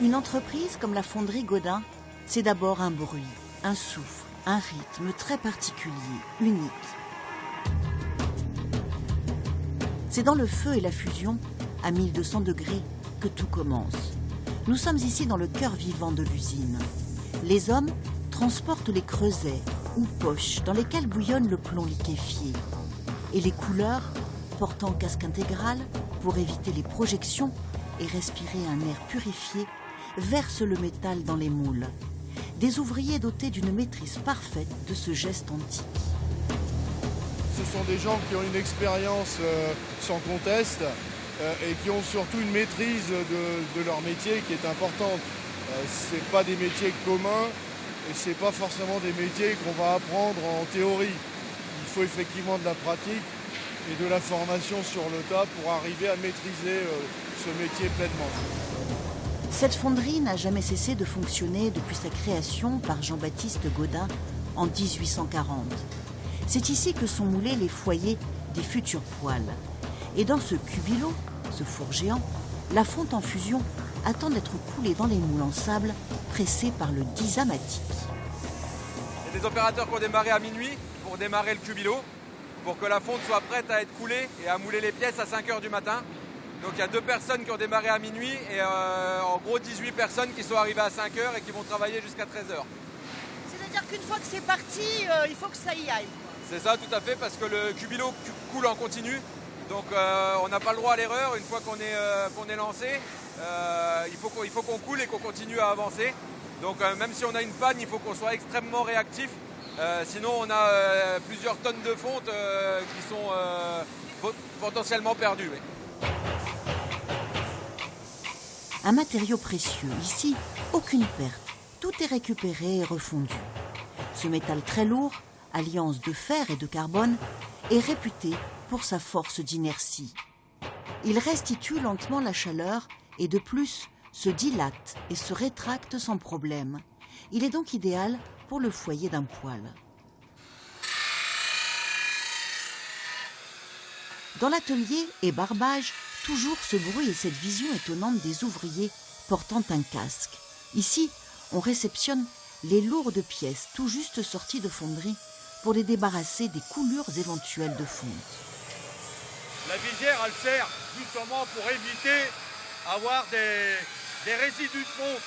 Une entreprise comme la fonderie Gaudin, c'est d'abord un bruit, un souffle, un rythme très particulier, unique. C'est dans le feu et la fusion, à 1200 degrés, que tout commence. Nous sommes ici dans le cœur vivant de l'usine. Les hommes transportent les creusets ou poches dans lesquelles bouillonne le plomb liquéfié. Et les couleurs, portant casque intégral pour éviter les projections et respirer un air purifié, versent le métal dans les moules. Des ouvriers dotés d'une maîtrise parfaite de ce geste antique. Ce sont des gens qui ont une expérience sans conteste et qui ont surtout une maîtrise de leur métier qui est importante. Ce n'est pas des métiers communs et ce n'est pas forcément des métiers qu'on va apprendre en théorie. Il faut effectivement de la pratique et de la formation sur le tas pour arriver à maîtriser ce métier pleinement. Cette fonderie n'a jamais cessé de fonctionner depuis sa création par Jean-Baptiste Gaudin en 1840. C'est ici que sont moulés les foyers des futurs poêles. Et dans ce cubilo, ce four géant, la fonte en fusion attend d'être coulée dans les moules en sable pressés par le Dysamatic. Il y a des opérateurs qui ont démarré à minuit pour démarrer le cubilo, pour que la fonte soit prête à être coulée et à mouler les pièces à 5 h du matin. Donc il y a 2 personnes qui ont démarré à minuit et en gros 18 personnes qui sont arrivées à 5 h et qui vont travailler jusqu'à 13 h. C'est-à-dire qu'une fois que c'est parti, il faut que ça y aille. C'est ça, tout à fait, parce que le cubilo coule en continu. Donc on n'a pas le droit à l'erreur. Une fois qu'on est lancé, il faut qu'on coule et qu'on continue à avancer. Donc même si on a une panne, il faut qu'on soit extrêmement réactif. Sinon on a plusieurs tonnes de fonte qui sont potentiellement perdues. Oui. Un matériau précieux. Ici, aucune perte. Tout est récupéré et refondu. Ce métal très lourd, alliance de fer et de carbone, est réputé pour sa force d'inertie. Il restitue lentement la chaleur et de plus se dilate et se rétracte sans problème. Il est donc idéal pour le foyer d'un poêle. Dans l'atelier et barbage, toujours ce bruit et cette vision étonnante des ouvriers portant un casque. Ici, on réceptionne les lourdes pièces tout juste sorties de fonderie pour les débarrasser des coulures éventuelles de fonte. La visière, elle sert justement pour éviter avoir des résidus de fonte.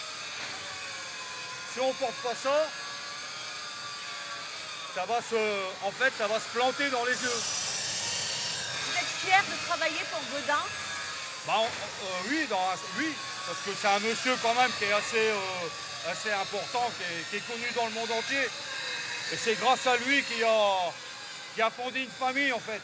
Si on ne porte pas ça, ça va se planter dans les yeux. Vous êtes fier de travailler pour Gaudin? Oui, parce que c'est un monsieur quand même qui est assez important, qui est connu dans le monde entier. Et c'est grâce à lui qui a fondé une famille en fait.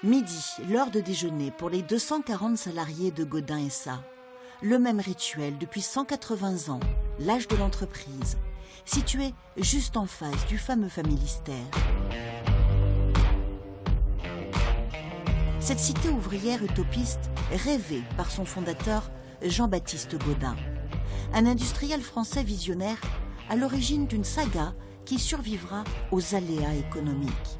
Midi, l'heure de déjeuner pour les 240 salariés de Gaudin SA. Le même rituel depuis 180 ans, l'âge de l'entreprise, situé juste en face du fameux Familistère. Cette cité ouvrière utopiste rêvée par son fondateur Jean-Baptiste Gaudin, un industriel français visionnaire à l'origine d'une saga qui survivra aux aléas économiques.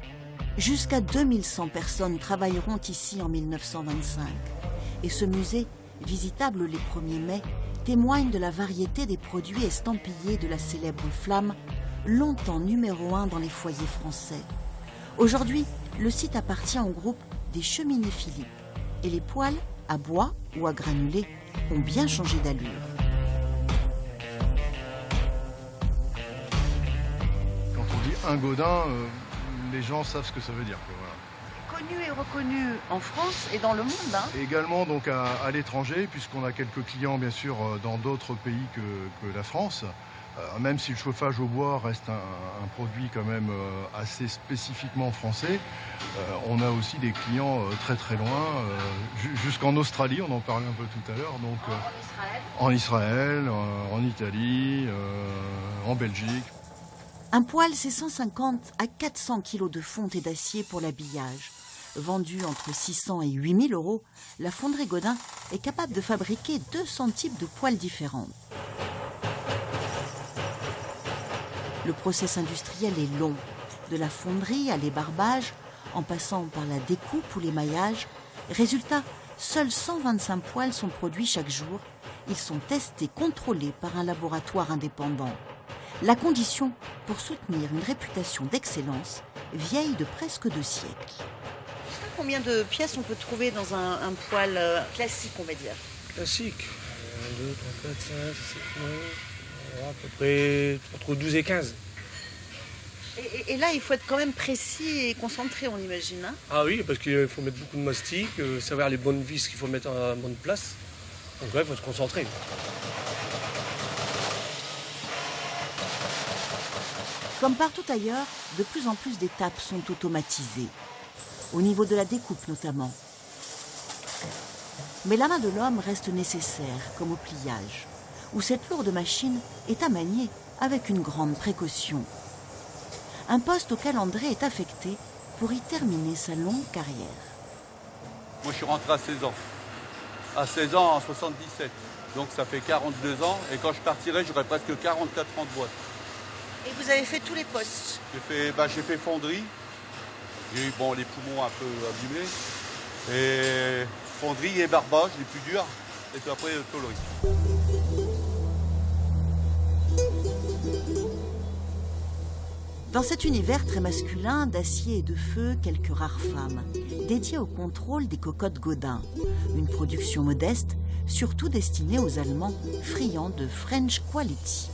Jusqu'à 2100 personnes travailleront ici en 1925 et ce musée, visitable les 1er mai, témoigne de la variété des produits estampillés de la célèbre flamme, longtemps numéro 1 dans les foyers français. Aujourd'hui, le site appartient au groupe des Cheminées Philippe et les poêles, à bois ou à granulés, ont bien changé d'allure. Quand on dit un Gaudin, les gens savent ce que ça veut dire. Voilà. Connu et reconnu en France et dans le monde. Également donc à l'étranger, puisqu'on a quelques clients bien sûr dans d'autres pays que la France. Même si le chauffage au bois reste un produit quand même assez spécifiquement français, on a aussi des clients très très loin, jusqu'en Australie, on en parlait un peu tout à l'heure, donc en Israël, en Italie, en Belgique. Un poêle, c'est 150 à 400 kilos de fonte et d'acier pour l'habillage. Vendu entre 600 et 8000 euros, la fonderie Gaudin est capable de fabriquer 200 types de poêles différents. Le process industriel est long. De la fonderie à l'ébarbage, en passant par la découpe ou l'émaillage, résultat, seuls 125 poêles sont produits chaque jour. Ils sont testés, contrôlés par un laboratoire indépendant. La condition pour soutenir une réputation d'excellence vieille de presque 2 siècles. Combien de pièces on peut trouver dans un poêle classique, on va dire? Classique. 1, 2, 3, 4, 5, 6, 7, 9, à peu près entre 12 et 15. Et là, il faut être quand même précis et concentré, on imagine. Hein? Ah oui, parce qu'il faut mettre beaucoup de mastic, savoir les bonnes vis qu'il faut mettre à la bonne place. Donc ouais, il faut se concentrer. Comme partout ailleurs, de plus en plus d'étapes sont automatisées, au niveau de la découpe notamment. Mais la main de l'homme reste nécessaire, comme au pliage, où cette lourde machine est à manier avec une grande précaution. Un poste auquel André est affecté pour y terminer sa longue carrière. Moi, je suis rentré à 16 ans. À 16 ans, en 77. Donc, ça fait 42 ans. Et quand je partirai, j'aurai presque 44 ans de boîte. Et vous avez fait tous les postes? J'ai fait fonderie. J'ai eu les poumons un peu abîmés. Et fonderie et barbage, les plus durs. Et puis après, tôlerie. Dans cet univers très masculin d'acier et de feu, quelques rares femmes, dédiées au contrôle des cocottes Godin. Une production modeste, surtout destinée aux Allemands friands de French quality.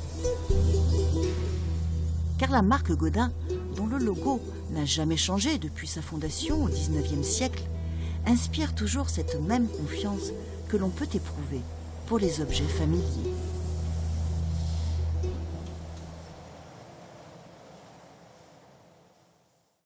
Car la marque Godin, dont le logo n'a jamais changé depuis sa fondation au XIXe siècle, inspire toujours cette même confiance que l'on peut éprouver pour les objets familiers.